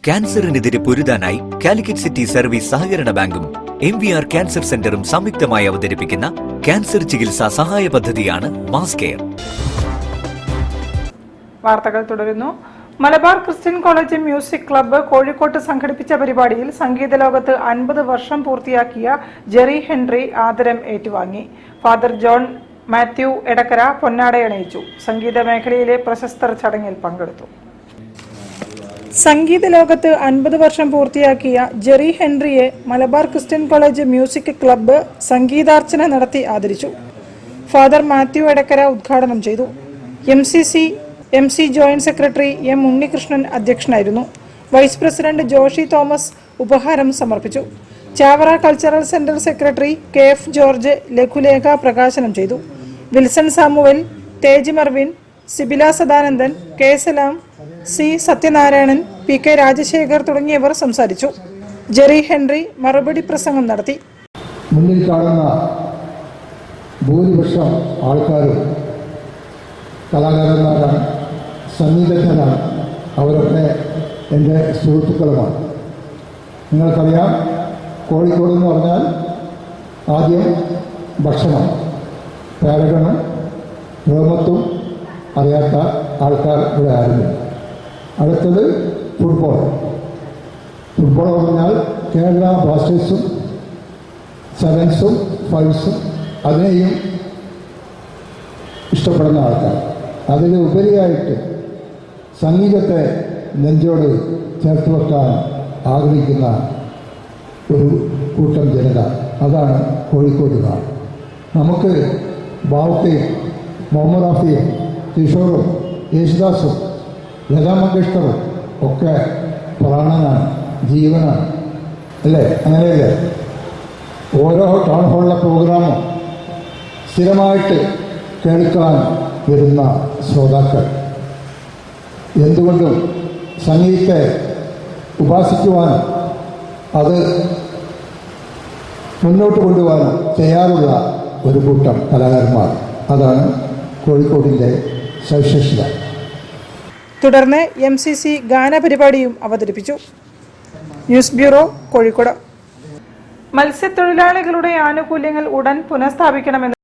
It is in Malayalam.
ക്യാൻസറിനെതിരെ പൊരുതാനായി കാലിക്കറ്റ് സിറ്റി സർവീസ് സഹകരണ ബാങ്കും MVR ക്യാൻസർ സെന്ററും സംയുക്തമായി അവതരിപ്പിക്കുന്ന ക്യാൻസർ ചികിത്സാ സഹായ പദ്ധതിയാണ് മാസ് കെയർ. വാർത്തകൾ തുടരുന്നു. Malabar Christian college music club കോഴിക്കോട്ട് സംഘടിപ്പിച്ച പരിപാടിയിൽ സംഗീത ലോകത്ത് 50 വർഷം പൂർത്തിയാക്കിയ ജെറി ഹെൻറി ആദരം ഏറ്റുവാങ്ങി. ഫാദർ ജോൺ മാത്യു എടക്കര പൊന്നാടയണിയിച്ചു. സംഗീത മേഖലയിലെ പ്രശസ്തർ ചടങ്ങിൽ പങ്കെടുത്തു. സംഗീത ലോകത്ത് 50 വർഷം പൂർത്തിയാക്കിയ ജെറി ഹെൻറിയെ Malabar Christian college music club സംഗീതാർച്ചന നടത്തി ആദരിച്ചു. ഫാദർ മാത്യു എടക്കര ഉദ്ഘാടനം ചെയ്തു. MC joint secretary M Unnikrishnan അധ്യക്ഷനായിരുന്നു. വൈസ് പ്രസിഡന്റ് ജോഷി തോമസ് ഉപഹാരം സമർപ്പിച്ചു. Chavara cultural centre secretary KF George ലഘുലേഖ പ്രകാശനം ചെയ്തു. Wilson Samuel, Tej Marvin, Sibila Sadanandan, K Salam, C Sathyanarayanan, PK Rajasekhar തുടങ്ങിയവർ സംസാരിച്ചു. ജെറി ഹെൻറി മറുപടി പ്രസംഗം നടത്തി. മുന്നിൽ കാണുന്ന ഭൂരിപക്ഷം ആൾക്കാരും കലാകാരന്മാരാണ്, സംഗീതജ്ഞരാണ്. അവരൊക്കെ എൻ്റെ സുഹൃത്തുക്കളുമാണ്. നിങ്ങൾക്കറിയാം, കോഴിക്കോട് എന്ന് പറഞ്ഞാൽ ആദ്യം ഭക്ഷണം, പാരഗണും റോമത്തും അറിയാത്ത ആൾക്കാർ ഇവിടെ ആയിരുന്നു. അടുത്തത് ഫുട്ബോൾ എന്ന് പറഞ്ഞാൽ കേരള ബ്ലാസ്റ്റേഴ്സും സെവൻസും ഫൈവ്സും അതിനെയും ഇഷ്ടപ്പെടുന്ന ആൾക്കാർ. അതിലുപരിയായിട്ട് സംഗീതത്തെ നെഞ്ചോട് ചേർത്ത് വെക്കാൻ ആഗ്രഹിക്കുന്ന ഒരു കൂട്ടം ജനത, അതാണ് കോഴിക്കോട്ടുകാർ. നമുക്ക് ബാവുക്കയും മുഹമ്മദ് റാഫിയും കിഷോറും യേശുദാസും ലതാ മങ്കേഷ്കറും ഒക്കെ പ്രാണനാണ്, ജീവനാണ്, അല്ലേ? അങ്ങനെയല്ലേ? ഓരോ ടൗൺ ഹാളിലെ പ്രോഗ്രാമും സ്ഥിരമായിട്ട് കേൾക്കാൻ വരുന്ന ശ്രോതാക്കൾ എന്തുകൊണ്ടും സംഗീതത്തെ ഉപാസിക്കുവാനും അത് മുന്നോട്ട് കൊണ്ടുപോകാനും തയ്യാറുള്ള ഒരു കൂട്ടം കലാകാരന്മാർ. അതാണ് കോഴിക്കോടിൻ്റെ സവിശേഷത. തുടർന്ന് MCC ഗാനപരിപാടിയും അവതരിപ്പിച്ചു. News bureau, Kozhikode. മത്സ്യത്തൊഴിലാളികളുടെ ആനുകൂല്യങ്ങൾ ഉടൻ പുനഃസ്ഥാപിക്കണമെന്ന്